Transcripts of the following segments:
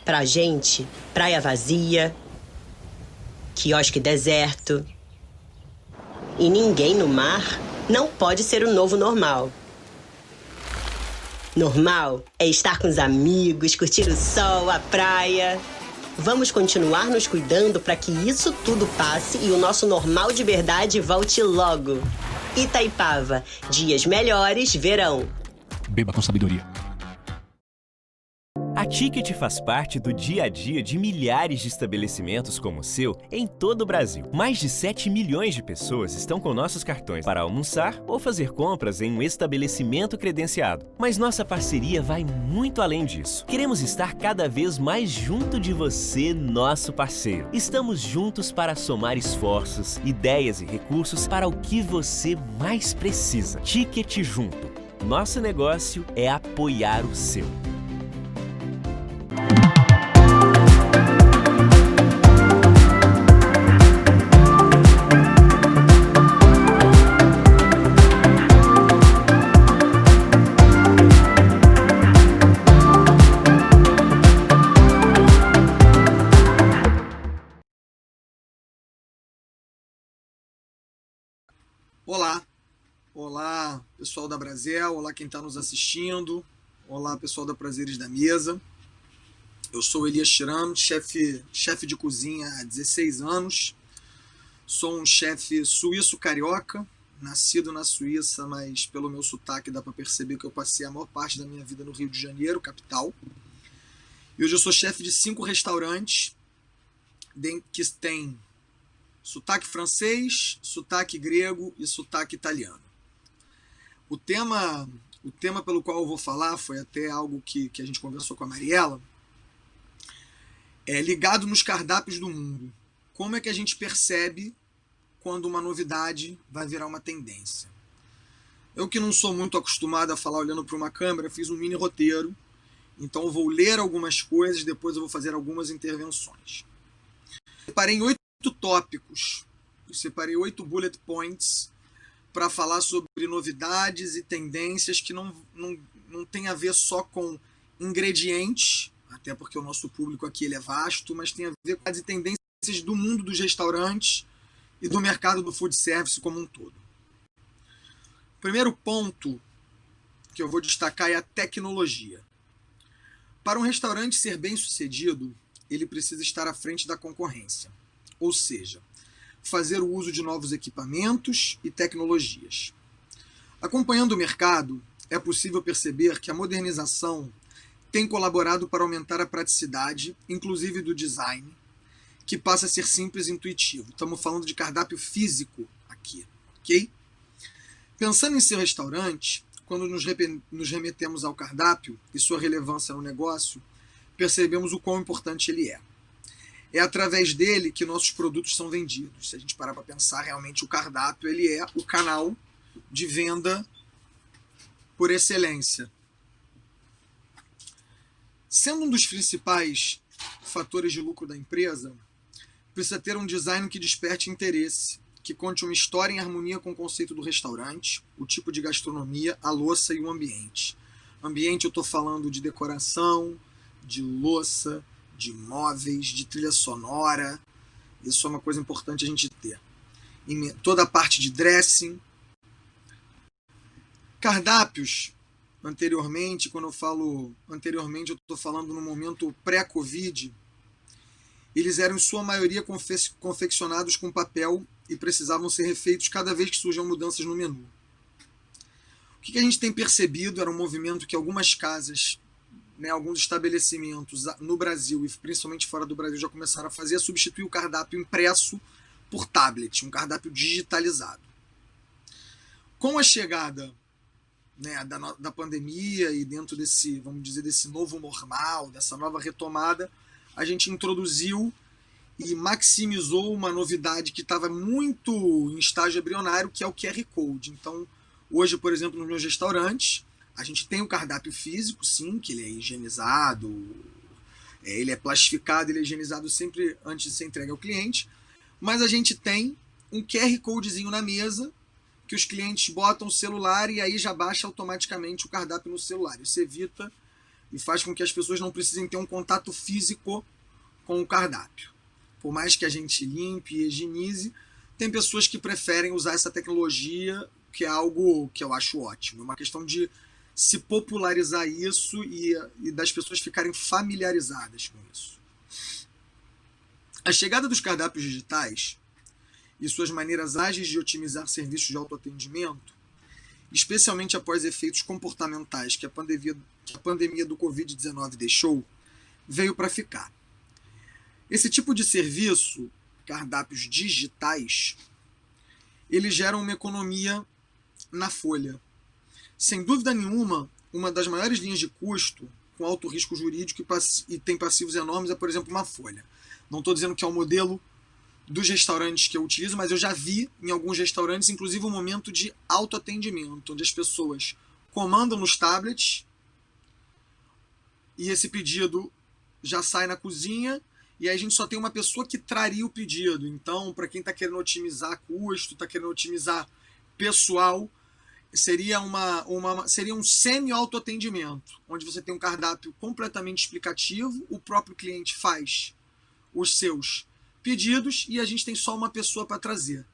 Pra gente, praia vazia, quiosque deserto. E ninguém no mar não pode ser o novo normal. Normal é estar com os amigos, curtir o sol, a praia. Vamos continuar nos cuidando para que isso tudo passe e o nosso normal de verdade volte logo. Itaipava, dias melhores, verão. Beba com sabedoria. A Ticket faz parte do dia a dia de milhares de estabelecimentos como o seu em todo o Brasil. Mais de 7 milhões de pessoas estão com nossos cartões para almoçar ou fazer compras em um estabelecimento credenciado. Mas nossa parceria vai muito além disso. Queremos estar cada vez mais junto de você, nosso parceiro. Estamos juntos para somar esforços, ideias e recursos para o que você mais precisa. Ticket Junto. Nosso negócio é apoiar o seu. Olá, olá pessoal da Brasel, olá quem está nos assistindo, olá pessoal da Prazeres da Mesa. Eu sou Elias Tirano, chefe de cozinha há 16 anos. Sou um chefe suíço-carioca, nascido na Suíça, mas pelo meu sotaque dá para perceber que eu passei a maior parte da minha vida no Rio de Janeiro, capital. E hoje eu sou chefe de 5 restaurantes que têm sotaque francês, sotaque grego e sotaque italiano. O tema pelo qual eu vou falar foi até algo que a gente conversou com a Mariela, é ligado nos cardápios do mundo. Como é que a gente percebe quando uma novidade vai virar uma tendência? Eu que não sou muito acostumado a falar olhando para uma câmera, fiz um mini roteiro, então eu vou ler algumas coisas, depois eu vou fazer algumas intervenções. Separei em 8 tópicos, eu separei 8 bullet points para falar sobre novidades e tendências que não tem a ver só com ingredientes, até porque o nosso público aqui ele é vasto, mas tem a ver com as tendências do mundo dos restaurantes e do mercado do food service como um todo. O primeiro ponto que eu vou destacar é a tecnologia. Para um restaurante ser bem sucedido, ele precisa estar à frente da concorrência. Ou seja, fazer o uso de novos equipamentos e tecnologias. Acompanhando o mercado, é possível perceber que a modernização tem colaborado para aumentar a praticidade, inclusive do design, que passa a ser simples e intuitivo. Estamos falando de cardápio físico aqui, ok? Pensando em seu restaurante, quando nos remetemos ao cardápio e sua relevância no negócio, percebemos o quão importante ele é. É através dele que nossos produtos são vendidos. Se a gente parar para pensar, realmente o cardápio ele é o canal de venda por excelência. Sendo um dos principais fatores de lucro da empresa, precisa ter um design que desperte interesse, que conte uma história em harmonia com o conceito do restaurante, o tipo de gastronomia, a louça e o ambiente. Ambiente eu estou falando de decoração, de louça, de móveis, de trilha sonora. Isso é uma coisa importante a gente ter. E toda a parte de dressing. Cardápios, anteriormente, quando eu falo anteriormente, eu estou falando no momento pré-Covid, eles eram em sua maioria confeccionados com papel e precisavam ser refeitos cada vez que surgiam mudanças no menu. O que a gente tem percebido era um movimento que algumas casas, alguns estabelecimentos no Brasil e principalmente fora do Brasil já começaram a fazer, é substituir o cardápio impresso por tablet, um cardápio digitalizado. Com a chegada da pandemia e dentro desse, vamos dizer, desse novo normal, dessa nova retomada, a gente introduziu e maximizou uma novidade que estava muito em estágio embrionário, que é o QR Code. Então, hoje, por exemplo, nos meus restaurantes, a gente tem o cardápio físico, sim, que ele é higienizado, ele é plastificado, ele é higienizado sempre antes de ser entregue ao cliente, mas a gente tem um QR Codezinho na mesa, que os clientes botam o celular e aí já baixa automaticamente o cardápio no celular. Isso evita e faz com que as pessoas não precisem ter um contato físico com o cardápio. Por mais que a gente limpe e higienize, tem pessoas que preferem usar essa tecnologia, que é algo que eu acho ótimo. É uma questão de se popularizar isso e das pessoas ficarem familiarizadas com isso. A chegada dos cardápios digitais e suas maneiras ágeis de otimizar serviços de autoatendimento, especialmente após efeitos comportamentais que a pandemia do Covid-19 deixou, veio para ficar. Esse tipo de serviço, cardápios digitais, eles geram uma economia na folha. Sem dúvida nenhuma, uma das maiores linhas de custo com alto risco jurídico e tem passivos enormes é, por exemplo, uma folha. Não estou dizendo que é o modelo dos restaurantes que eu utilizo, mas eu já vi em alguns restaurantes, inclusive, um momento de autoatendimento, onde as pessoas comandam nos tablets e esse pedido já sai na cozinha e aí a gente só tem uma pessoa que traria o pedido. Então, para quem está querendo otimizar custo, está querendo otimizar pessoal, seria um semi-autoatendimento, onde você tem um cardápio completamente explicativo, o próprio cliente faz os seus pedidos e a gente tem só uma pessoa para trazer.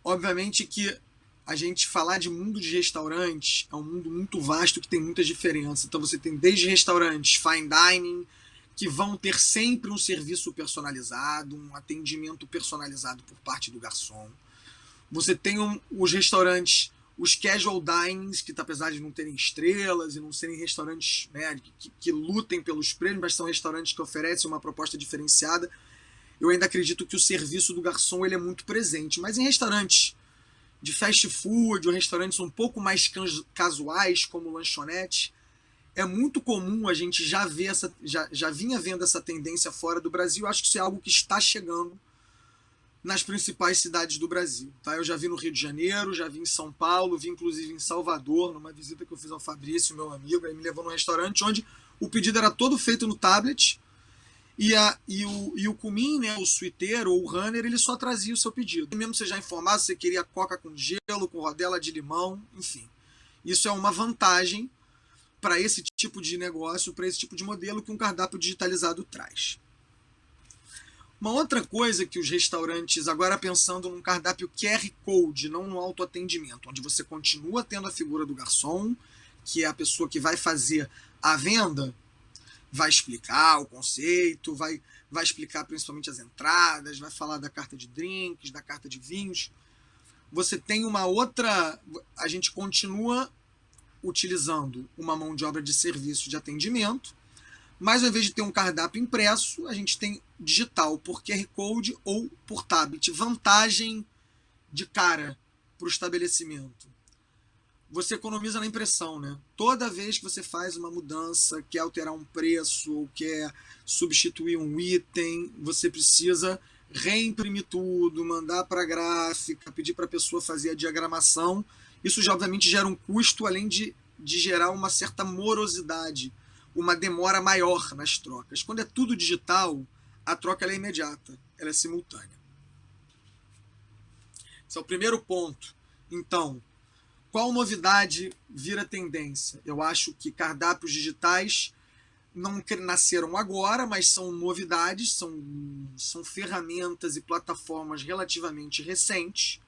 Obviamente que a gente falar de mundo de restaurantes é um mundo muito vasto que tem muitas diferenças. Então você tem desde restaurantes fine dining, que vão ter sempre um serviço personalizado, um atendimento personalizado por parte do garçom. Você tem os restaurantes, os casual dinings, que apesar de não terem estrelas e não serem restaurantes, né, que lutem pelos prêmios, mas são restaurantes que oferecem uma proposta diferenciada. Eu ainda acredito que o serviço do garçom ele é muito presente. Mas em restaurantes de fast food ou restaurantes um pouco mais casuais, como lanchonete, é muito comum a gente já vinha vendo essa tendência fora do Brasil. Acho que isso é algo que está chegando nas principais cidades do Brasil. Tá? Eu já vi no Rio de Janeiro, já vi em São Paulo, vi inclusive em Salvador, numa visita que eu fiz ao Fabrício, meu amigo, ele me levou num restaurante onde o pedido era todo feito no tablet e o Kumin, né, o suiteiro ou o runner, ele só trazia o seu pedido. E mesmo você já informado se você queria coca com gelo, com rodela de limão, enfim. Isso é uma vantagem para esse tipo de negócio, para esse tipo de modelo que um cardápio digitalizado traz. Uma outra coisa que os restaurantes, agora pensando num cardápio QR Code, não no autoatendimento, onde você continua tendo a figura do garçom, que é a pessoa que vai fazer a venda, vai explicar o conceito, vai explicar principalmente as entradas, vai falar da carta de drinks, da carta de vinhos. Você tem uma outra... A gente continua utilizando uma mão de obra de serviço de atendimento, mas ao invés de ter um cardápio impresso, a gente tem digital por QR Code ou por tablet. Vantagem de cara para o estabelecimento. Você economiza na impressão, né? Toda vez que você faz uma mudança, quer alterar um preço ou quer substituir um item, você precisa reimprimir tudo, mandar para a gráfica, pedir para a pessoa fazer a diagramação. Isso já obviamente gera um custo, além de gerar uma certa morosidade, uma demora maior nas trocas. Quando é tudo digital, a troca ela é imediata, ela é simultânea. Esse é o primeiro ponto. Então, qual novidade vira tendência? Eu acho que cardápios digitais não nasceram agora, mas são novidades, são ferramentas e plataformas relativamente recentes.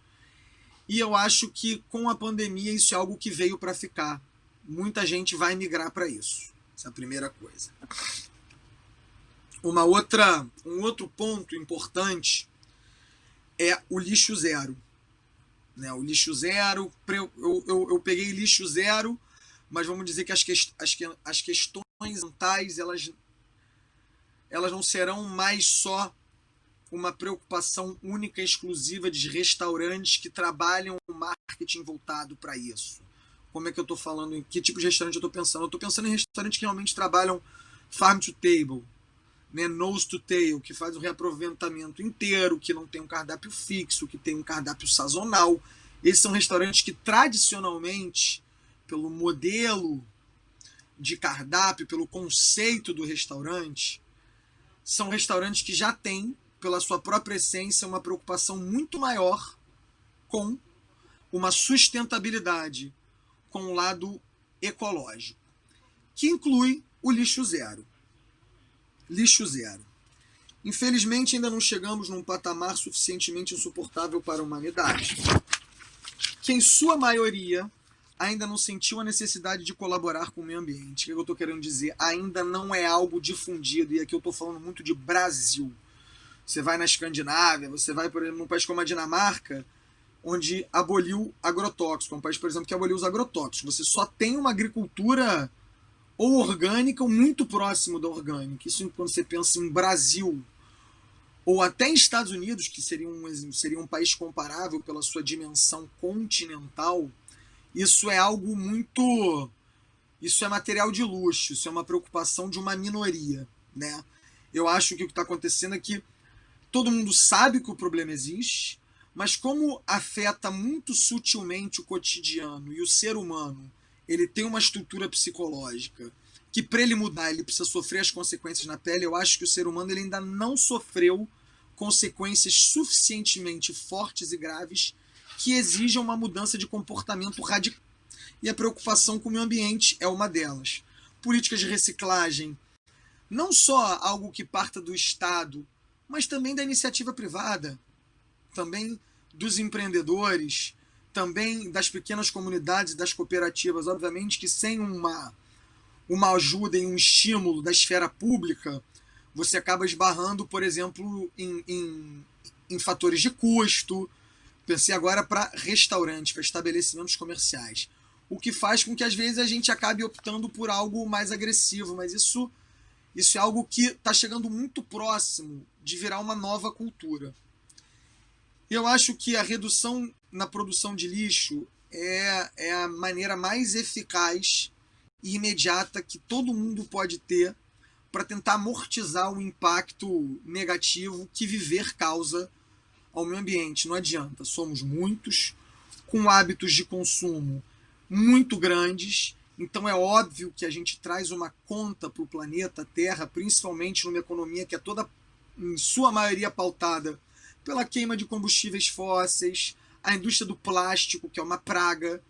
E eu acho que com a pandemia isso é algo que veio para ficar. Muita gente vai migrar para isso. Essa é a primeira coisa. Um outro ponto importante é o lixo zero. Né, o lixo zero, eu peguei lixo zero, mas vamos dizer que as questões ambientais elas não serão mais só uma preocupação única e exclusiva de restaurantes que trabalham o marketing voltado para isso. Como é que eu estou falando? Em que tipo de restaurante eu estou pensando? Eu estou pensando em restaurantes que realmente trabalham farm to table, né, nose to tail, que faz o reaproveitamento inteiro, que não tem um cardápio fixo, que tem um cardápio sazonal. Esses são restaurantes que tradicionalmente, pelo modelo de cardápio, pelo conceito do restaurante, são restaurantes que já têm, pela sua própria essência, uma preocupação muito maior com uma sustentabilidade, com o lado ecológico, que inclui o lixo zero. Lixo zero. Infelizmente, ainda não chegamos num patamar suficientemente insuportável para a humanidade, que em sua maioria ainda não sentiu a necessidade de colaborar com o meio ambiente. O que eu estou querendo dizer? Ainda não é algo difundido, e aqui eu estou falando muito de Brasil. Você vai na Escandinávia, você vai, por exemplo, num país como a Dinamarca, onde aboliu agrotóxico. É um país, por exemplo, que aboliu os agrotóxicos. Você só tem uma agricultura ou orgânica ou muito próximo da orgânica. Isso quando você pensa em Brasil, ou até em Estados Unidos, que seria um país comparável pela sua dimensão continental, isso é algo muito... Isso é material de luxo, isso é uma preocupação de uma minoria, né? Eu acho que o que está acontecendo é que todo mundo sabe que o problema existe, mas como afeta muito sutilmente o cotidiano e o ser humano, ele tem uma estrutura psicológica que para ele mudar ele precisa sofrer as consequências na pele. Eu acho que o ser humano ele ainda não sofreu consequências suficientemente fortes e graves que exijam uma mudança de comportamento radical. E a preocupação com o meio ambiente é uma delas. Políticas de reciclagem, não só algo que parta do Estado, mas também da iniciativa privada, também dos empreendedores, também das pequenas comunidades e das cooperativas. Obviamente que sem uma ajuda e um estímulo da esfera pública, você acaba esbarrando, por exemplo, em fatores de custo. Pensei agora para restaurantes, para estabelecimentos comerciais. O que faz com que, às vezes, a gente acabe optando por algo mais agressivo. Mas isso é algo que está chegando muito próximo de virar uma nova cultura. Eu acho que a redução na produção de lixo é a maneira mais eficaz e imediata que todo mundo pode ter para tentar amortizar o impacto negativo que viver causa ao meio ambiente. Não adianta, somos muitos, com hábitos de consumo muito grandes, então é óbvio que a gente traz uma conta para o planeta Terra, principalmente numa economia que é toda, em sua maioria, pautada pela queima de combustíveis fósseis, a indústria do plástico, que é uma praga.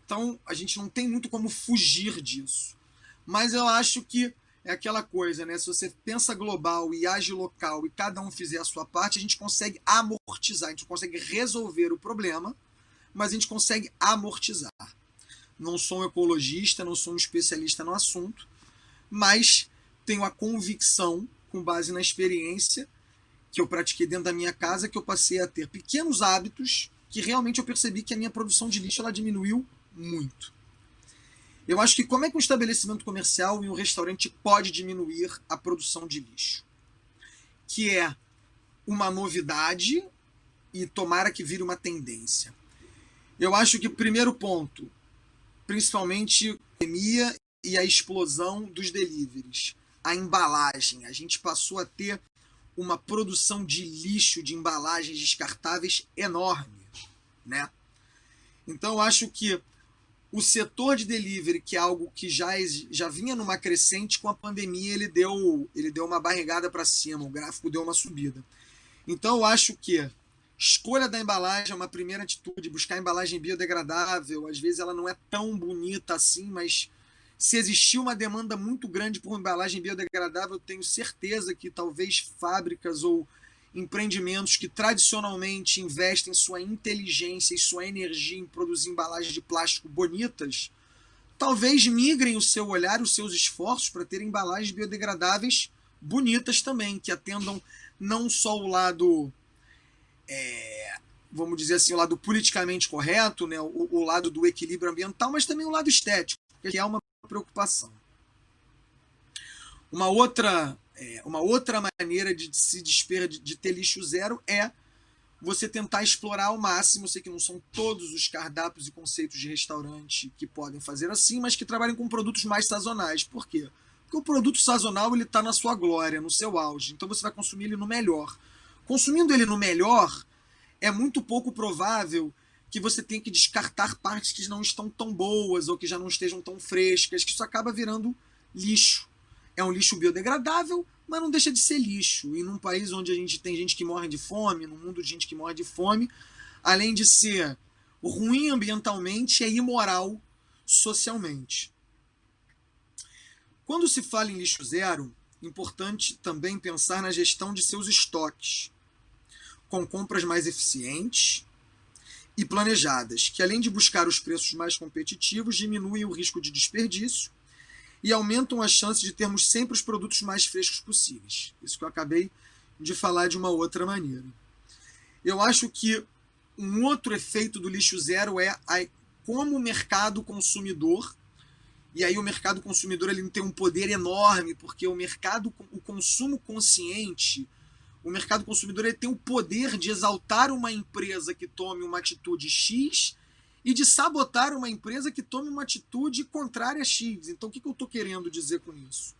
Então a gente não tem muito como fugir disso. Mas eu acho que é aquela coisa, né? Se você pensa global e age local e cada um fizer a sua parte, a gente consegue amortizar, a gente consegue resolver o problema, mas a gente consegue amortizar. Não sou um ecologista, não sou um especialista no assunto, mas tenho a convicção, com base na experiência que eu pratiquei dentro da minha casa, que eu passei a ter pequenos hábitos que realmente eu percebi que a minha produção de lixo ela diminuiu muito. Eu acho que como é que um estabelecimento comercial e um restaurante pode diminuir a produção de lixo? Que é uma novidade e tomara que vire uma tendência. Eu acho que o primeiro ponto, principalmente a pandemia e a explosão dos deliveries, a embalagem. A gente passou a ter uma produção de lixo, de embalagens descartáveis enorme, né? Então eu acho que o setor de delivery, que é algo que já vinha numa crescente, com a pandemia ele deu uma barrigada para cima, o gráfico deu uma subida. Então eu acho que escolha da embalagem é uma primeira atitude, buscar embalagem biodegradável. Às vezes ela não é tão bonita assim, mas se existir uma demanda muito grande por uma embalagem biodegradável, eu tenho certeza que talvez fábricas ou empreendimentos que tradicionalmente investem sua inteligência e sua energia em produzir embalagens de plástico bonitas, talvez migrem o seu olhar, os seus esforços para ter embalagens biodegradáveis bonitas também, que atendam não só o lado, vamos dizer assim, o lado politicamente correto, né, o lado do equilíbrio ambiental, mas também o lado estético, que é uma preocupação. Uma outra maneira de se desper de ter lixo zero é você tentar explorar ao máximo. Eu sei que não são todos os cardápios e conceitos de restaurante que podem fazer assim, mas que trabalhem com produtos mais sazonais. Por quê? Porque o produto sazonal ele está na sua glória, no seu auge. Então você vai consumir ele no melhor. Consumindo ele no melhor, é muito pouco provável que você tenha que descartar partes que não estão tão boas ou que já não estejam tão frescas, que isso acaba virando lixo. É um lixo biodegradável, mas não deixa de ser lixo. E num país onde a gente tem gente que morre de fome, num mundo de gente que morre de fome, além de ser ruim ambientalmente, é imoral socialmente. Quando se fala em lixo zero, importante também pensar na gestão de seus estoques, com compras mais eficientes e planejadas, que além de buscar os preços mais competitivos, diminuem o risco de desperdício e aumentam a chance de termos sempre os produtos mais frescos possíveis. Isso que eu acabei de falar de uma outra maneira. Eu acho que um outro efeito do lixo zero é como o mercado consumidor, e aí o mercado consumidor ele tem um poder enorme, porque o consumo consciente, o mercado consumidor ele tem o poder de exaltar uma empresa que tome uma atitude X e de sabotar uma empresa que tome uma atitude contrária a X. Então, o que eu estou querendo dizer com isso?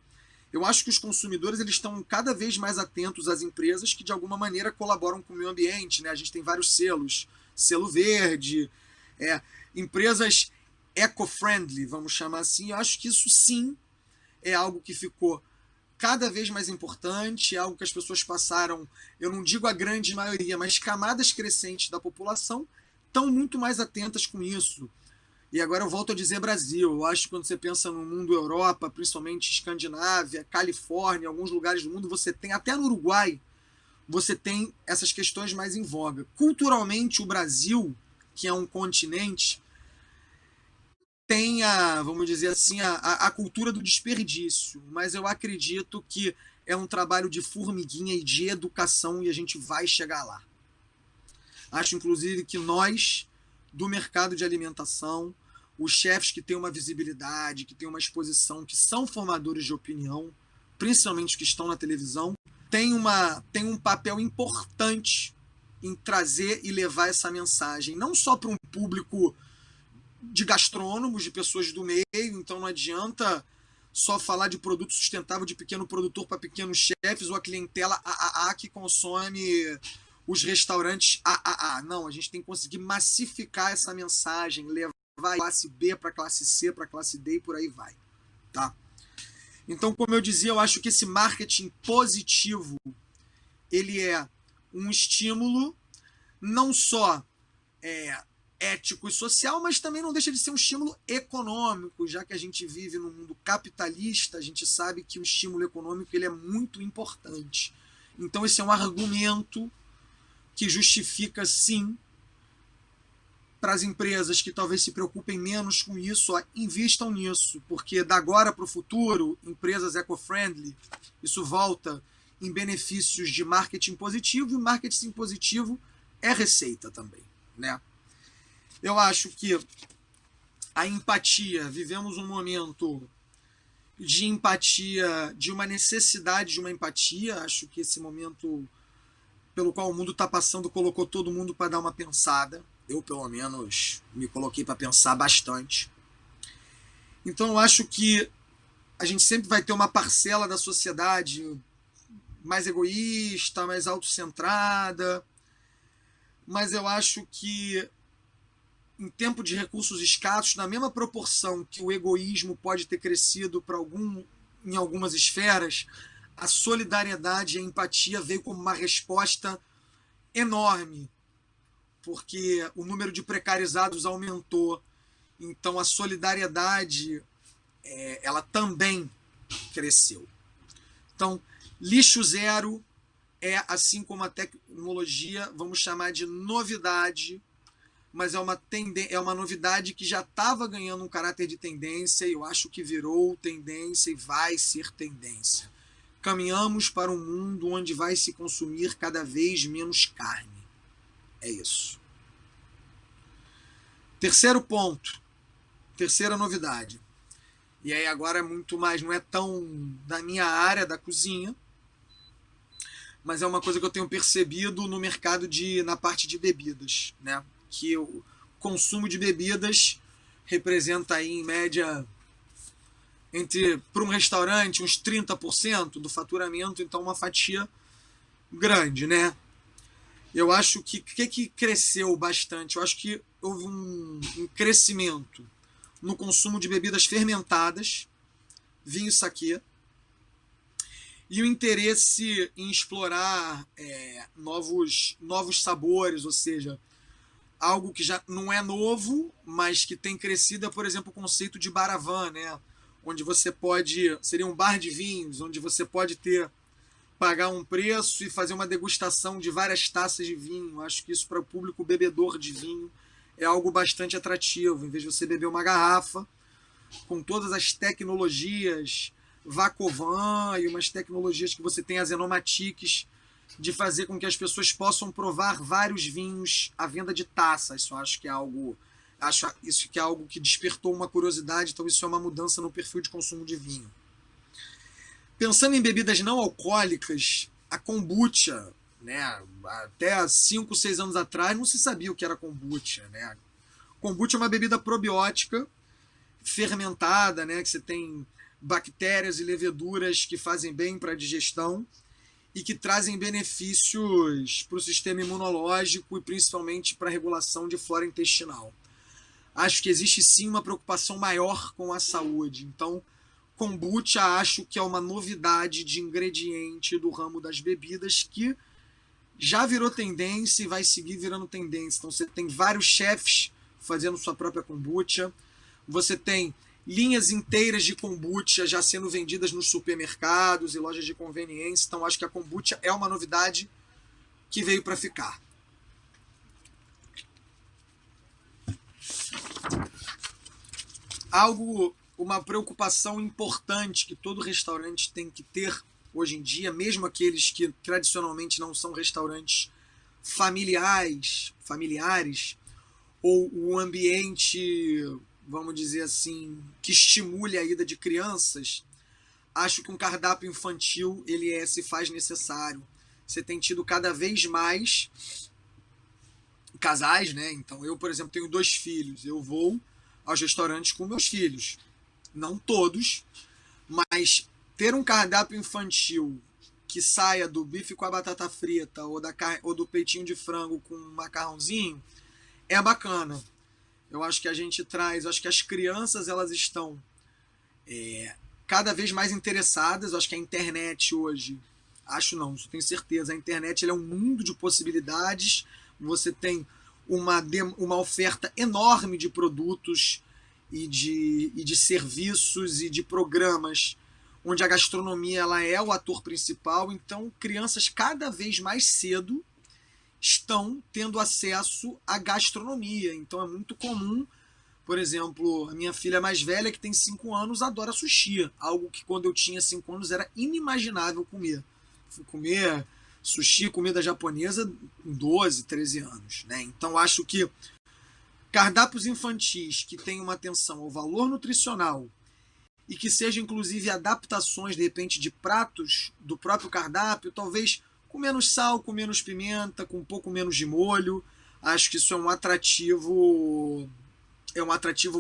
Eu acho que os consumidores eles estão cada vez mais atentos às empresas que, de alguma maneira, colaboram com o meio ambiente. Né? A gente tem vários selos. Selo verde, empresas eco-friendly, vamos chamar assim. Eu acho que isso, sim, é algo que ficou cada vez mais importante, é algo que as pessoas passaram, eu não digo a grande maioria, mas camadas crescentes da população estão muito mais atentas com isso. E agora eu volto a dizer Brasil. Eu acho que quando você pensa no mundo Europa, principalmente Escandinávia, Califórnia, alguns lugares do mundo, você tem, até no Uruguai, você tem essas questões mais em voga. Culturalmente, o Brasil, que é um continente, tem vamos dizer assim, a cultura do desperdício. Mas eu acredito que é um trabalho de formiguinha e de educação e a gente vai chegar lá. Acho, inclusive, que nós, do mercado de alimentação, os chefes que têm uma visibilidade, que têm uma exposição, que são formadores de opinião, principalmente os que estão na televisão, tem um papel importante em trazer e levar essa mensagem, não só para um público de gastrônomos, de pessoas do meio, então não adianta só falar de produto sustentável de pequeno produtor para pequenos chefes ou a clientela que consome os restaurantes Não, a gente tem que conseguir massificar essa mensagem, levar a classe B para a classe C, para a classe D e por aí vai. Tá? Então, como eu dizia, eu acho que esse marketing positivo ele é um estímulo não só ético e social, mas também não deixa de ser um estímulo econômico, já que a gente vive num mundo capitalista, a gente sabe que o estímulo econômico ele é muito importante. Então esse é um argumento que justifica, sim, para as empresas que talvez se preocupem menos com isso, invistam nisso, porque da agora para o futuro, empresas eco-friendly, isso volta em benefícios de marketing positivo, e marketing positivo é receita também, né? Eu acho que a empatia, vivemos um momento de empatia, de uma necessidade de uma empatia. Acho que esse momento pelo qual o mundo está passando colocou todo mundo para dar uma pensada. Eu, pelo menos, me coloquei para pensar bastante. Então, eu acho que a gente sempre vai ter uma parcela da sociedade mais egoísta, mais autocentrada, mas eu acho que em tempo de recursos escassos, na mesma proporção que o egoísmo pode ter crescido em algumas esferas, a solidariedade e a empatia veio como uma resposta enorme, porque o número de precarizados aumentou. Então a solidariedade ela também cresceu. Então, lixo zero é, assim como a tecnologia, vamos chamar de novidade, mas é uma novidade que já estava ganhando um caráter de tendência, e eu acho que virou tendência e vai ser tendência. Caminhamos para um mundo onde vai se consumir cada vez menos carne. É isso. Terceiro ponto, terceira novidade. E aí agora é muito mais, não é tão da minha área da cozinha, mas é uma coisa que eu tenho percebido no mercado na parte de bebidas, né? Que o consumo de bebidas representa aí, em média, para um restaurante, uns 30% do faturamento, então uma fatia grande, né? Eu acho que cresceu bastante? Eu acho que houve um crescimento no consumo de bebidas fermentadas, vinho e saquê, e o interesse em explorar novos sabores, ou seja, algo que já não é novo, mas que tem crescido é, por exemplo, o conceito de baravan, né? onde você pode... Seria um bar de vinhos, onde você pode pagar um preço e fazer uma degustação de várias taças de vinho. Acho que isso para o público bebedor de vinho é algo bastante atrativo. Em vez de você beber uma garrafa, com todas as tecnologias Vacovan e umas tecnologias que você tem, as Enomatiques, de fazer com que as pessoas possam provar vários vinhos à venda de taças. Isso acho que é algo que despertou uma curiosidade, então isso é uma mudança no perfil de consumo de vinho. Pensando em bebidas não alcoólicas, a kombucha, né? Até 5, 6 anos atrás não se sabia o que era kombucha, né? Kombucha é uma bebida probiótica fermentada, né? Que você tem bactérias e leveduras que fazem bem para a digestão e que trazem benefícios para o sistema imunológico e principalmente para a regulação de flora intestinal. Acho que existe sim uma preocupação maior com a saúde. Então, kombucha acho que é uma novidade de ingrediente do ramo das bebidas que já virou tendência e vai seguir virando tendência. Então você tem vários chefs fazendo sua própria kombucha, você tem linhas inteiras de kombucha já sendo vendidas nos supermercados e lojas de conveniência. Então acho que a kombucha é uma novidade que veio para ficar. Uma preocupação importante que todo restaurante tem que ter hoje em dia, mesmo aqueles que tradicionalmente não são restaurantes familiares, ou o ambiente, vamos dizer assim, que estimule a ida de crianças, acho que um cardápio infantil se faz necessário. Você tem tido cada vez mais casais, né? Então eu, por exemplo, tenho 2 filhos, eu vou aos restaurantes com meus filhos. Não todos, mas ter um cardápio infantil que saia do bife com a batata frita ou do peitinho de frango com um macarrãozinho é bacana. Eu acho que acho que as crianças elas estão cada vez mais interessadas. Eu acho que a internet hoje, isso tenho certeza, a internet é um mundo de possibilidades. Você tem uma oferta enorme de produtos e de serviços e de programas onde a gastronomia ela é o ator principal. Então, crianças cada vez mais cedo estão tendo acesso à gastronomia. Então, é muito comum, por exemplo, a minha filha mais velha, que tem 5 anos, adora sushi. Algo que quando eu tinha 5 anos era inimaginável comer. Fui comer sushi, comida japonesa, com 12, 13 anos, né? Então, acho que cardápios infantis que tenham uma atenção ao valor nutricional e que sejam, inclusive, adaptações, de repente, de pratos do próprio cardápio, talvez com menos sal, com menos pimenta, com um pouco menos de molho. Acho que isso é um atrativo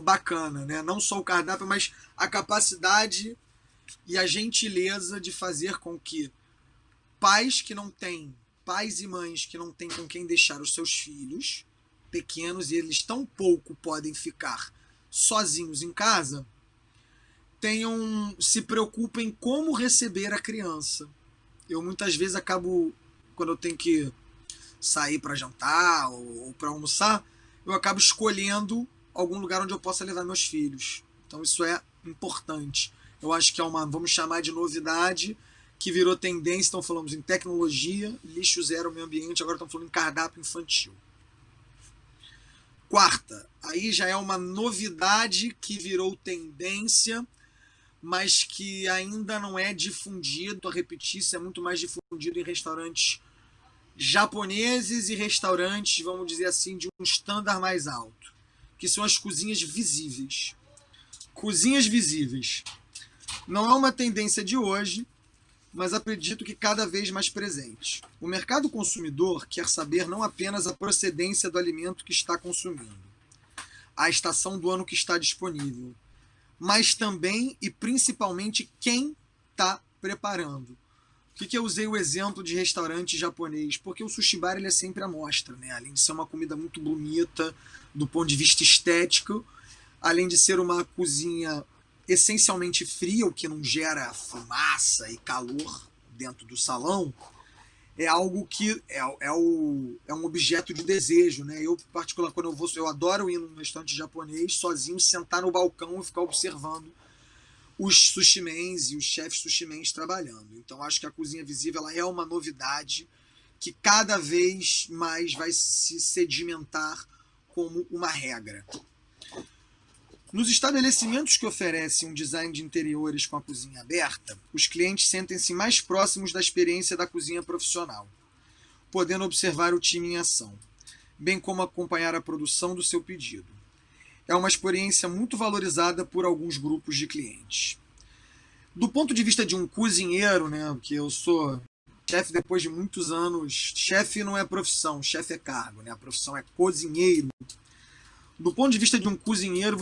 bacana, né? Não só o cardápio, mas a capacidade e a gentileza de fazer com que pais e mães que não têm com quem deixar os seus filhos pequenos e eles tão pouco podem ficar sozinhos em casa, se preocupem como receber a criança. Eu muitas vezes quando eu tenho que sair para jantar ou para almoçar, eu acabo escolhendo algum lugar onde eu possa levar meus filhos. Então isso é importante. Eu acho que é vamos chamar de novidade, que virou tendência. Então falamos em tecnologia, lixo zero, meio ambiente, agora estamos falando em cardápio infantil. Quarta, aí já é uma novidade que virou tendência, mas que ainda não é difundido. A repetir, isso é muito mais difundido em restaurantes japoneses e restaurantes, vamos dizer assim, de um estándar mais alto, que são as cozinhas visíveis. Cozinhas visíveis. Não é uma tendência de hoje, mas acredito que cada vez mais presente. O mercado consumidor quer saber não apenas a procedência do alimento que está consumindo, a estação do ano que está disponível, mas também e principalmente quem está preparando. Por que eu usei o exemplo de restaurante japonês? Porque o sushi bar ele é sempre à mostra, né? Além de ser uma comida muito bonita do ponto de vista estético, além de ser uma cozinha essencialmente fria, o que não gera fumaça e calor dentro do salão, é algo que é um objeto de desejo, né? Eu, particular, eu adoro ir num restaurante japonês sozinho, sentar no balcão e ficar observando os sushimens e os chefes sushimens trabalhando. Então acho que a cozinha visível ela é uma novidade que cada vez mais vai se sedimentar como uma regra. Nos estabelecimentos que oferecem um design de interiores com a cozinha aberta, os clientes sentem-se mais próximos da experiência da cozinha profissional, podendo observar o time em ação, bem como acompanhar a produção do seu pedido. É uma experiência muito valorizada por alguns grupos de clientes. Do ponto de vista de um cozinheiro, né, porque eu sou chefe depois de muitos anos, chefe não é profissão, chefe é cargo, né, a profissão é cozinheiro. Do ponto de vista de um cozinheiro,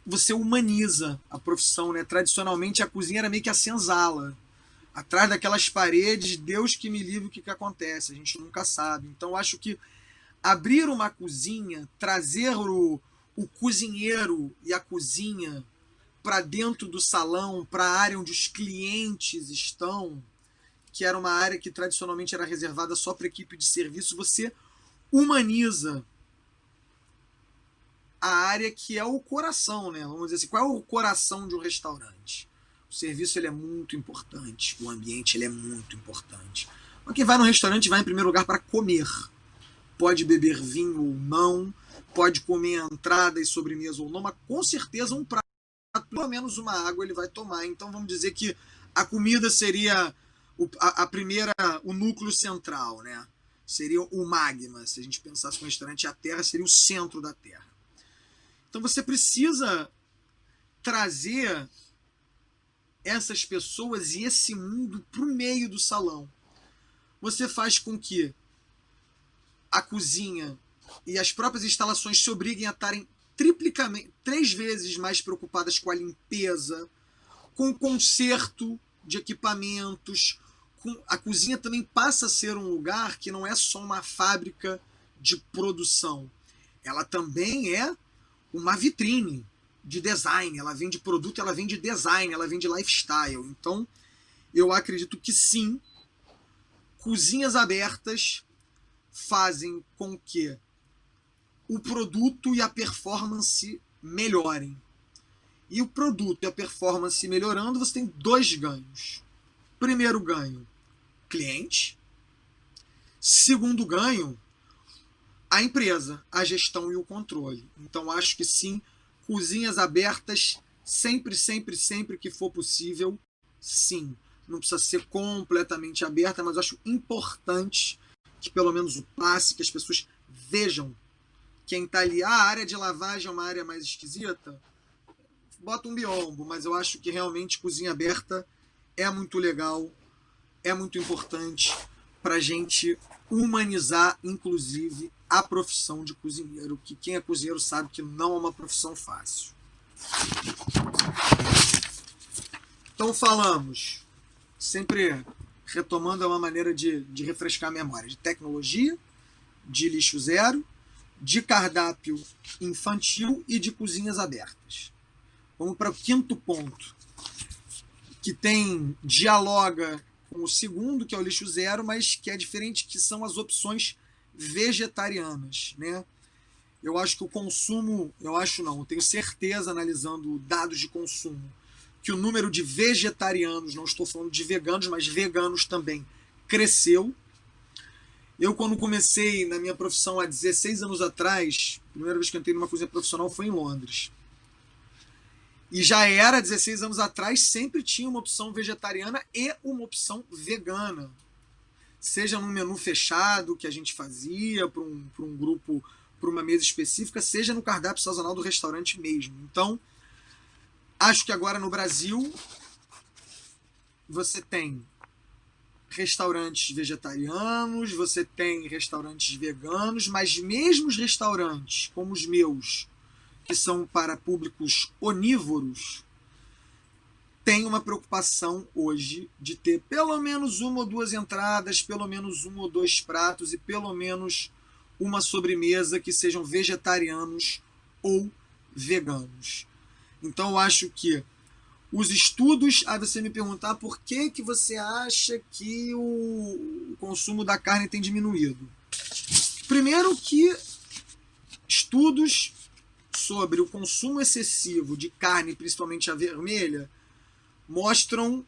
você humaniza a profissão, né? Tradicionalmente a cozinha era meio que a senzala. Atrás daquelas paredes, Deus que me livre o que acontece, a gente nunca sabe. Então acho que abrir uma cozinha, trazer o cozinheiro e a cozinha para dentro do salão, para a área onde os clientes estão, que era uma área que tradicionalmente era reservada só para equipe de serviço, você humaniza a área que é o coração, né? Vamos dizer assim, qual é o coração de um restaurante? O serviço ele é muito importante, o ambiente ele é muito importante. Mas quem vai no restaurante vai em primeiro lugar para comer. Pode beber vinho ou não, pode comer entrada e sobremesa ou não, mas com certeza um prato, pelo menos uma água ele vai tomar. Então vamos dizer que a comida seria a primeira, o núcleo central, né? Seria o magma. Se a gente pensasse que o restaurante é a terra, seria o centro da terra. Então você precisa trazer essas pessoas e esse mundo para o meio do salão. Você faz com que a cozinha e as próprias instalações se obriguem a estarem triplicamente, 3 vezes mais preocupadas com a limpeza, com o conserto de equipamentos. A cozinha também passa a ser um lugar que não é só uma fábrica de produção. Ela também é uma vitrine de design, ela vende produto, ela vende design, ela vende lifestyle. Então, eu acredito que sim, cozinhas abertas fazem com que o produto e a performance melhorem. E o produto e a performance melhorando, você tem 2 ganhos. Primeiro ganho, cliente. Segundo ganho, a empresa, a gestão e o controle. Então acho que sim, cozinhas abertas, sempre que for possível, sim. Não precisa ser completamente aberta, mas acho importante que pelo menos o passe, que as pessoas vejam quem está ali. A área de lavagem é uma área mais esquisita, bota um biombo, mas eu acho que realmente cozinha aberta é muito legal, é muito importante para a gente humanizar, inclusive, a profissão de cozinheiro, que quem é cozinheiro sabe que não é uma profissão fácil. Então falamos, sempre retomando, é uma maneira de refrescar a memória, de tecnologia, de lixo zero, de cardápio infantil e de cozinhas abertas. Vamos para o 5º ponto, que dialoga com o segundo, que é o lixo zero, mas que é diferente, que são as opções vegetarianas, né? Eu acho que o consumo, eu tenho certeza, analisando dados de consumo, que o número de vegetarianos, não estou falando de veganos, mas veganos também, cresceu. Eu, quando comecei na minha profissão há 16 anos atrás, a primeira vez que eu entrei numa cozinha profissional foi em Londres. E já era, 16 anos atrás, sempre tinha uma opção vegetariana e uma opção vegana. Seja num menu fechado que a gente fazia para um grupo, para uma mesa específica, seja no cardápio sazonal do restaurante mesmo. Então, acho que agora no Brasil você tem restaurantes vegetarianos, você tem restaurantes veganos, mas mesmo os restaurantes como os meus, que são para públicos onívoros, tem uma preocupação hoje de ter pelo menos 1 ou 2 entradas, pelo menos 1 ou 2 pratos e pelo menos uma sobremesa que sejam vegetarianos ou veganos. Então eu acho que os estudos, aí você me perguntar por que você acha que o consumo da carne tem diminuído. Primeiro que estudos sobre o consumo excessivo de carne, principalmente a vermelha, mostram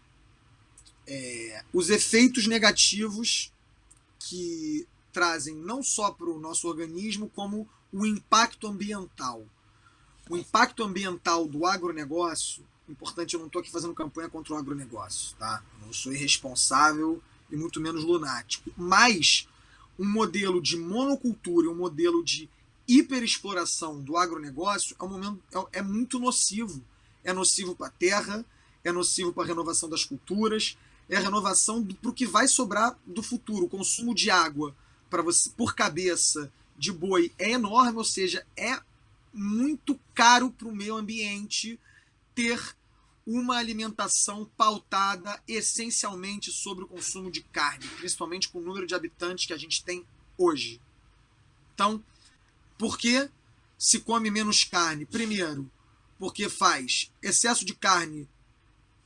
os efeitos negativos que trazem não só para o nosso organismo, como o impacto ambiental. O impacto ambiental do agronegócio, importante, eu não estou aqui fazendo campanha contra o agronegócio, tá? Não sou irresponsável e muito menos lunático. Mas um modelo de monocultura, um modelo de hiperexploração do agronegócio é muito nocivo. É nocivo para a terra, é nocivo para a renovação das culturas, é a renovação para o que vai sobrar do futuro. O consumo de água para você por cabeça de boi é enorme, ou seja, é muito caro para o meio ambiente ter uma alimentação pautada essencialmente sobre o consumo de carne, principalmente com o número de habitantes que a gente tem hoje. Então, por que se come menos carne? Primeiro, porque faz excesso de carne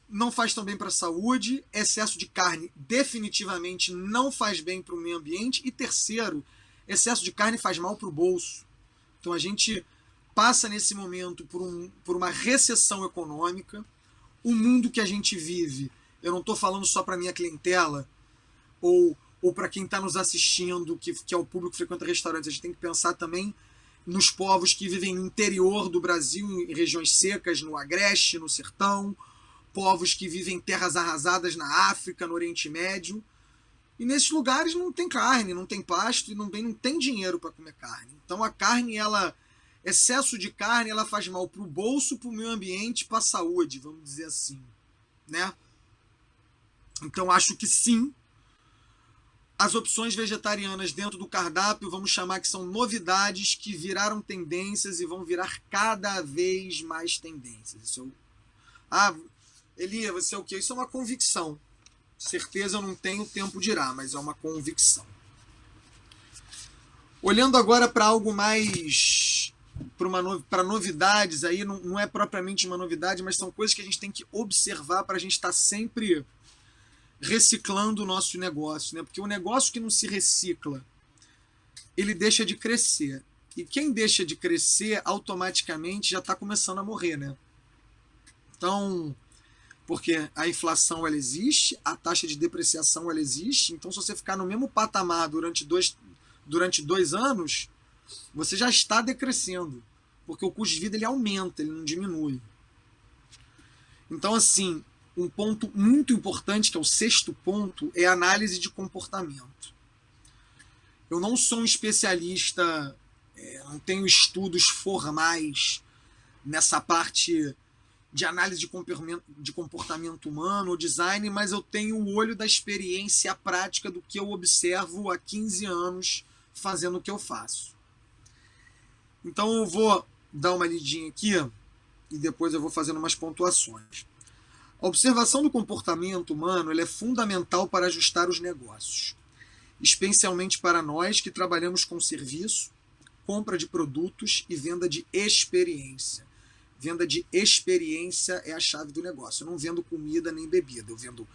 não faz tão bem para a saúde, excesso de carne definitivamente não faz bem para o meio ambiente, e terceiro, excesso de carne faz mal para o bolso. Então a gente passa nesse momento por uma recessão econômica. O mundo que a gente vive, eu não estou falando só para a minha clientela, ou para quem está nos assistindo, que é o público que frequenta restaurantes, a gente tem que pensar também nos povos que vivem no interior do Brasil, em regiões secas, no Agreste, no Sertão, povos que vivem em terras arrasadas na África, no Oriente Médio. E nesses lugares não tem carne, não tem pasto e não tem dinheiro para comer carne. Então a carne, excesso de carne, ela faz mal para o bolso, para o meio ambiente, para a saúde, vamos dizer assim, né? Então acho que sim, as opções vegetarianas dentro do cardápio, vamos chamar que são novidades que viraram tendências e vão virar cada vez mais tendências. Elia, você é o quê? Isso é uma convicção. Certeza eu não tenho, o tempo dirá, mas é uma convicção. Olhando agora para algo mais, para novidades, aí não é propriamente uma novidade, mas são coisas que a gente tem que observar para a gente estar sempre reciclando o nosso negócio, né? Porque o negócio que não se recicla, ele deixa de crescer. E quem deixa de crescer, automaticamente já está começando a morrer, né? Então, porque a inflação ela existe, a taxa de depreciação ela existe, então se você ficar no mesmo patamar durante dois anos, você já está decrescendo, porque o custo de vida ele aumenta, ele não diminui. Então, assim, um ponto muito importante, que é o sexto ponto, é a análise de comportamento. Eu não sou um especialista, não tenho estudos formais nessa parte de análise de comportamento humano ou design, mas eu tenho o olho da experiência prática do que eu observo há 15 anos fazendo o que eu faço. Então eu vou dar uma lidinha aqui e depois eu vou fazendo umas pontuações. A observação do comportamento humano ele é fundamental para ajustar os negócios, especialmente para nós que trabalhamos com serviço, compra de produtos e venda de experiência. Venda de experiência é a chave do negócio. Eu não vendo comida nem bebida. Eu vendo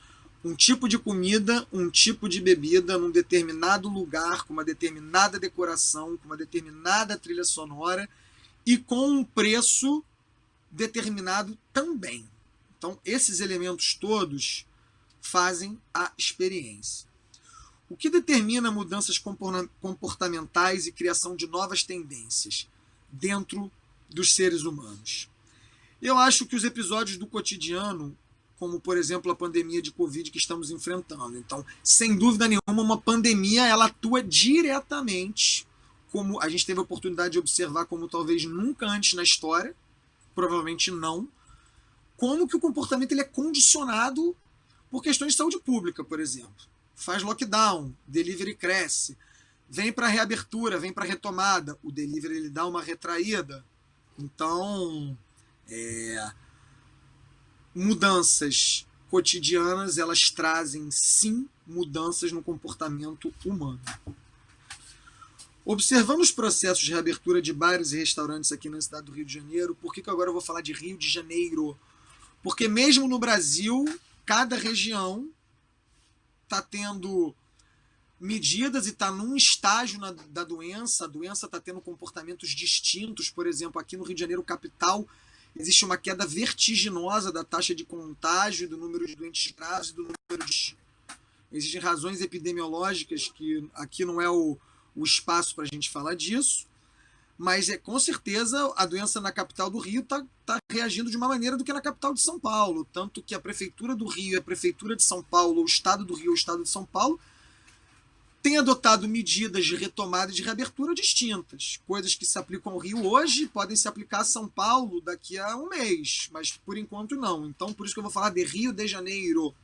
um tipo de comida, um tipo de bebida num determinado lugar, com uma determinada decoração, com uma determinada trilha sonora e com um preço determinado também. Então, esses elementos todos fazem a experiência. O que determina mudanças comportamentais e criação de novas tendências dentro dos seres humanos? Eu acho que os episódios do cotidiano, como por exemplo a pandemia de Covid que estamos enfrentando. Então, sem dúvida nenhuma, uma pandemia ela atua diretamente, como a gente teve a oportunidade de observar como talvez nunca antes na história, provavelmente não, como que o comportamento ele é condicionado por questões de saúde pública, por exemplo. Faz lockdown, delivery cresce, vem para a reabertura, vem para a retomada, o delivery ele dá uma retraída. Então, mudanças cotidianas, elas trazem sim mudanças no comportamento humano. Observando os processos de reabertura de bares e restaurantes aqui na cidade do Rio de Janeiro, por que agora eu vou falar de Rio de Janeiro? Porque mesmo no Brasil, cada região está tendo medidas e está num estágio da doença, a doença está tendo comportamentos distintos. Por exemplo, aqui no Rio de Janeiro, capital, existe uma queda vertiginosa da taxa de contágio, do número de doentes graves e do número de... Existem razões epidemiológicas que aqui não é o espaço para a gente falar disso, mas com certeza a doença na capital do Rio está reagindo de uma maneira do que na capital de São Paulo, tanto que a Prefeitura do Rio, a Prefeitura de São Paulo, o Estado do Rio, o Estado de São Paulo, tem adotado medidas de retomada e de reabertura distintas. Coisas que se aplicam ao Rio hoje podem se aplicar a São Paulo daqui a um mês, mas por enquanto não. Então, por isso que eu vou falar de Rio de Janeiro.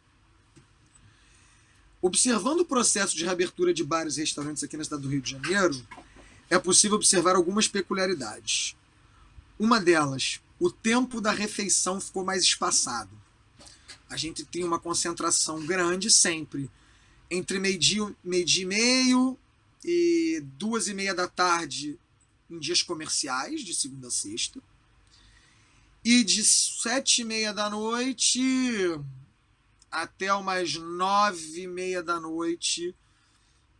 Observando o processo de reabertura de bares e restaurantes aqui na cidade do Rio de Janeiro, é possível observar algumas peculiaridades. Uma delas, o tempo da refeição ficou mais espaçado. A gente tem uma concentração grande sempre entre meio-dia e meio e 2h30 da tarde em dias comerciais, de segunda a sexta, e de 7h30 da noite até umas 9h30 da noite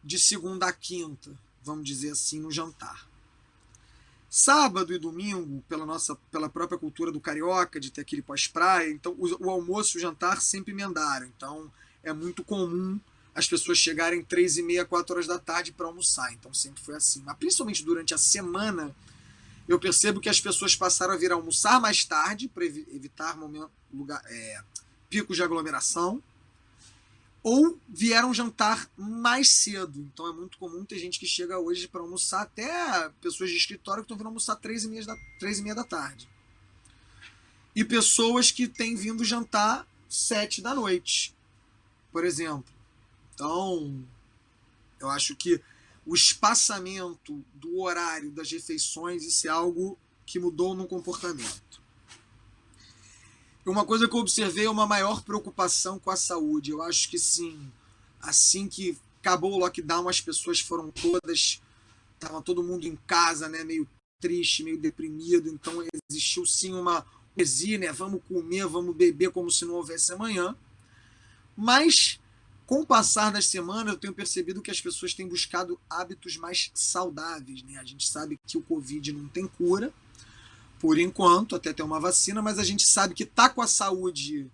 de segunda a quinta, vamos dizer assim, no jantar. Sábado e domingo, pela própria cultura do carioca, de ter aquele pós-praia, então o almoço e o jantar sempre emendaram. Então é muito comum as pessoas chegarem 3h30, 4 horas da tarde para almoçar. Então sempre foi assim. Mas principalmente durante a semana, eu percebo que as pessoas passaram a vir almoçar mais tarde para evitar picos de aglomeração, ou vieram jantar mais cedo. Então é muito comum ter gente que chega hoje para almoçar, até pessoas de escritório que estão vindo almoçar 3h30 da tarde. E pessoas que têm vindo jantar 7 da noite, por exemplo. Então, eu acho que o espaçamento do horário das refeições, isso é algo que mudou no comportamento. Uma coisa que eu observei é uma maior preocupação com a saúde. Eu acho que sim, assim que acabou o lockdown, as pessoas foram todas, estava todo mundo em casa, né, meio triste, meio deprimido, então existiu sim uma poesia, né, vamos comer, vamos beber como se não houvesse amanhã. Mas com o passar das semanas, eu tenho percebido que as pessoas têm buscado hábitos mais saudáveis, né? A gente sabe que o Covid não tem cura, por enquanto, até ter uma vacina, mas a gente sabe que tá com a saúde,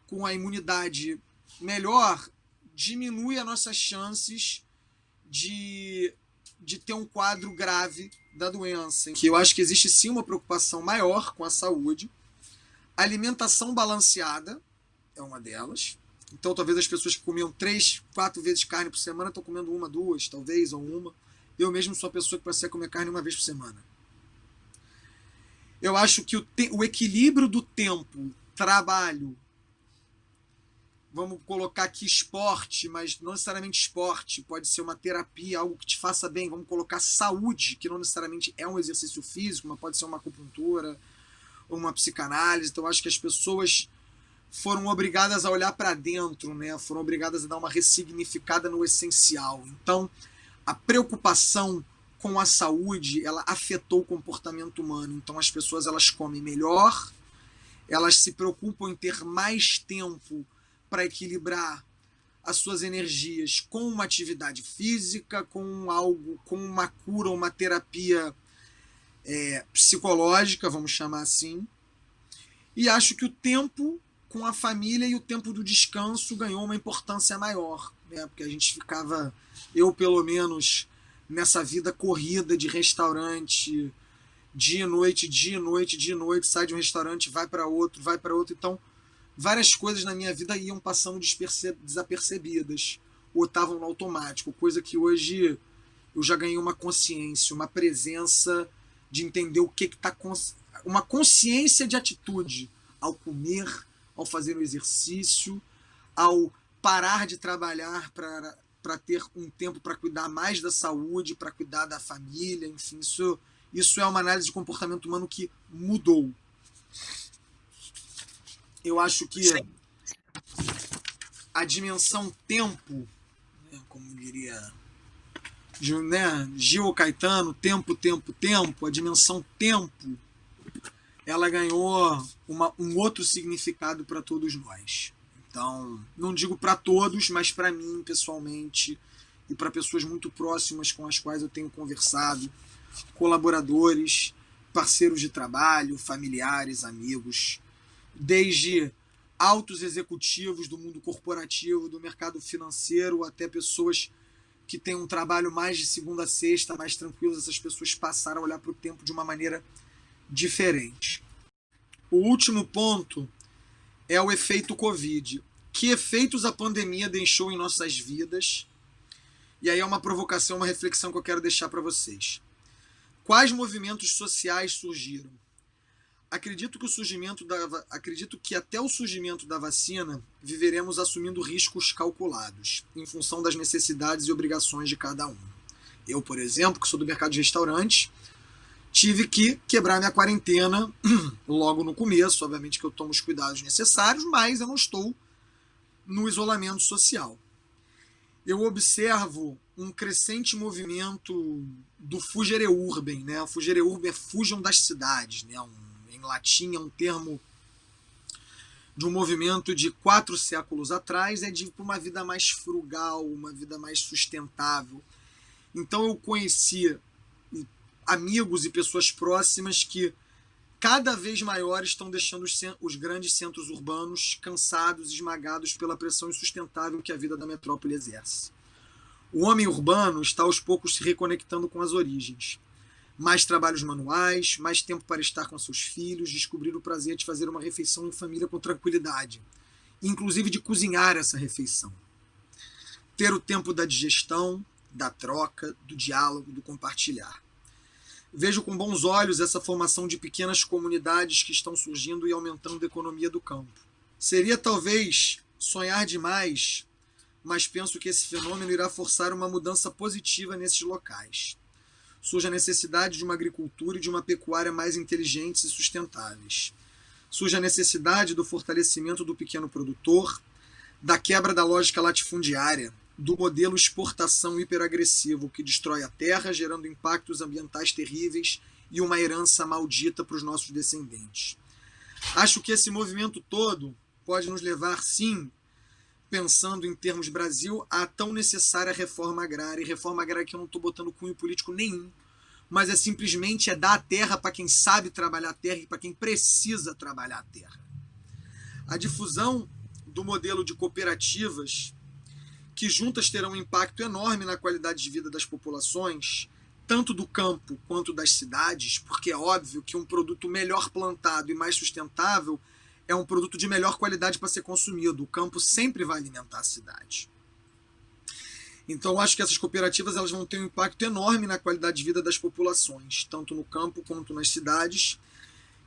com a imunidade melhor, diminui as nossas chances de ter um quadro grave da doença. Que eu acho que existe sim uma preocupação maior com a saúde. Alimentação balanceada é uma delas. Então talvez as pessoas que comiam 3, 4 vezes carne por semana estão comendo 1, 2, talvez, ou uma. Eu mesmo sou uma pessoa que passei a comer carne 1 vez por semana. Eu acho que o equilíbrio do tempo, trabalho, vamos colocar aqui esporte, mas não necessariamente esporte, pode ser uma terapia, algo que te faça bem, vamos colocar saúde, que não necessariamente é um exercício físico, mas pode ser uma acupuntura, ou uma psicanálise. Então eu acho que as pessoas foram obrigadas a olhar para dentro, né? Foram obrigadas a dar uma ressignificada no essencial. Então a preocupação com a saúde, ela afetou o comportamento humano. Então as pessoas, elas comem melhor, elas se preocupam em ter mais tempo para equilibrar as suas energias com uma atividade física, com algo, com uma cura, uma terapia psicológica, vamos chamar assim. E acho que o tempo com a família e o tempo do descanso ganhou uma importância maior, né? Porque a gente ficava, eu pelo menos, nessa vida corrida de restaurante, dia e noite, dia e noite, dia e noite, sai de um restaurante, vai para outro, então várias coisas na minha vida iam passando desapercebidas, ou estavam no automático, coisa que hoje eu já ganhei uma consciência, uma presença de entender o que está, uma consciência de atitude ao comer, ao fazer o exercício, ao parar de trabalhar para ter um tempo para cuidar mais da saúde, para cuidar da família, enfim, isso é uma análise de comportamento humano que mudou. Eu acho que a dimensão tempo, né, como diria, né, Gil Caetano, tempo, a dimensão tempo, ela ganhou um outro significado para todos nós. Então, não digo para todos, mas para mim, pessoalmente, e para pessoas muito próximas com as quais eu tenho conversado, colaboradores, parceiros de trabalho, familiares, amigos, desde altos executivos do mundo corporativo, do mercado financeiro, até pessoas que têm um trabalho mais de segunda a sexta, mais tranquilos. Essas pessoas passaram a olhar para o tempo de uma maneira diferente. O último ponto é o efeito Covid. Que efeitos a pandemia deixou em nossas vidas? E aí é uma provocação, uma reflexão que eu quero deixar para vocês. Quais movimentos sociais surgiram? Acredito que até o surgimento da vacina viveremos assumindo riscos calculados, em função das necessidades e obrigações de cada um. Eu, por exemplo, que sou do mercado de restaurantes, tive que quebrar minha quarentena logo no começo. Obviamente que eu tomo os cuidados necessários, mas eu não estou no isolamento social. Eu observo um crescente movimento do Fugere Urbem, né? O Fugere Urbem é fujam das cidades, né? Em latim é um termo de um movimento de 4 séculos atrás, é de ir para uma vida mais frugal, uma vida mais sustentável. Então eu conheci amigos e pessoas próximas que cada vez maiores estão deixando os grandes centros urbanos cansados, esmagados pela pressão insustentável que a vida da metrópole exerce. O homem urbano está aos poucos se reconectando com as origens. Mais trabalhos manuais, mais tempo para estar com seus filhos, descobrir o prazer de fazer uma refeição em família com tranquilidade, inclusive de cozinhar essa refeição. Ter o tempo da digestão, da troca, do diálogo, do compartilhar. Vejo com bons olhos essa formação de pequenas comunidades que estão surgindo e aumentando a economia do campo. Seria talvez sonhar demais, mas penso que esse fenômeno irá forçar uma mudança positiva nesses locais. Surge a necessidade de uma agricultura e de uma pecuária mais inteligentes e sustentáveis. Surge a necessidade do fortalecimento do pequeno produtor, da quebra da lógica latifundiária, do modelo exportação hiperagressivo que destrói a terra, gerando impactos ambientais terríveis e uma herança maldita para os nossos descendentes. Acho que esse movimento todo pode nos levar, sim, pensando em termos Brasil, a tão necessária reforma agrária. E reforma agrária que eu não estou botando cunho político nenhum, mas é simplesmente dar a terra para quem sabe trabalhar a terra e para quem precisa trabalhar a terra. A difusão do modelo de cooperativas, que juntas terão um impacto enorme na qualidade de vida das populações, tanto do campo quanto das cidades, porque é óbvio que um produto melhor plantado e mais sustentável é um produto de melhor qualidade para ser consumido. O campo sempre vai alimentar a cidade. Então, eu acho que essas cooperativas elas vão ter um impacto enorme na qualidade de vida das populações, tanto no campo quanto nas cidades,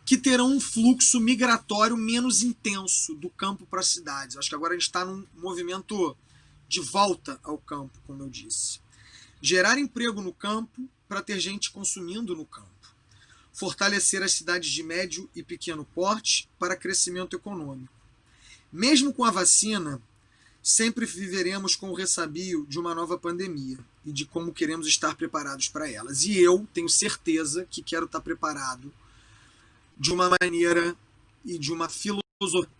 que terão um fluxo migratório menos intenso do campo para as cidades. Acho que agora a gente está num movimento de volta ao campo, como eu disse. Gerar emprego no campo para ter gente consumindo no campo. Fortalecer as cidades de médio e pequeno porte para crescimento econômico. Mesmo com a vacina, sempre viveremos com o ressabio de uma nova pandemia e de como queremos estar preparados para elas. E eu tenho certeza que quero estar preparado de uma maneira e de uma filosofia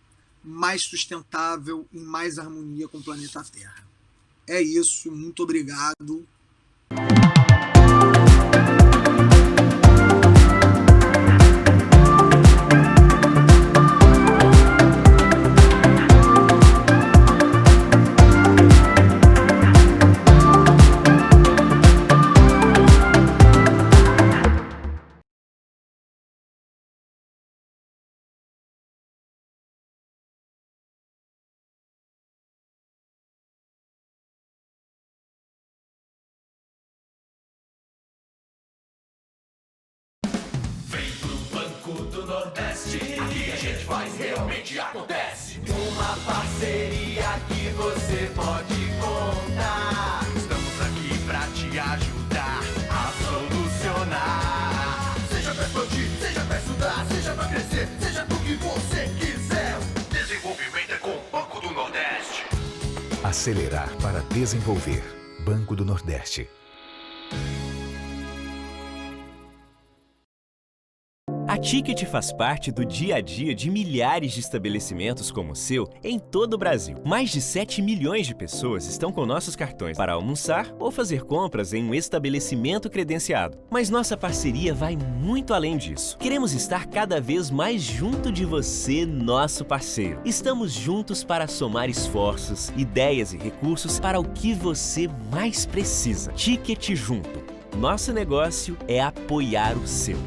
mais sustentável, em mais harmonia com o planeta Terra. É isso, muito obrigado. Aqui a gente faz, realmente acontece. Uma parceria que você pode contar. Estamos aqui pra te ajudar a solucionar. Seja pra expandir, seja pra estudar, seja pra crescer, seja do que você quiser. Desenvolvimento é com o Banco do Nordeste. Acelerar para desenvolver. Banco do Nordeste. A A Ticket faz parte do dia a dia de milhares de estabelecimentos como o seu em todo o Brasil. Mais de 7 milhões de pessoas estão com nossos cartões para almoçar ou fazer compras em um estabelecimento credenciado. Mas nossa parceria vai muito além disso. Queremos estar cada vez mais junto de você, nosso parceiro. Estamos juntos para somar esforços, ideias e recursos para o que você mais precisa. Ticket Junto. Nosso negócio é apoiar o seu.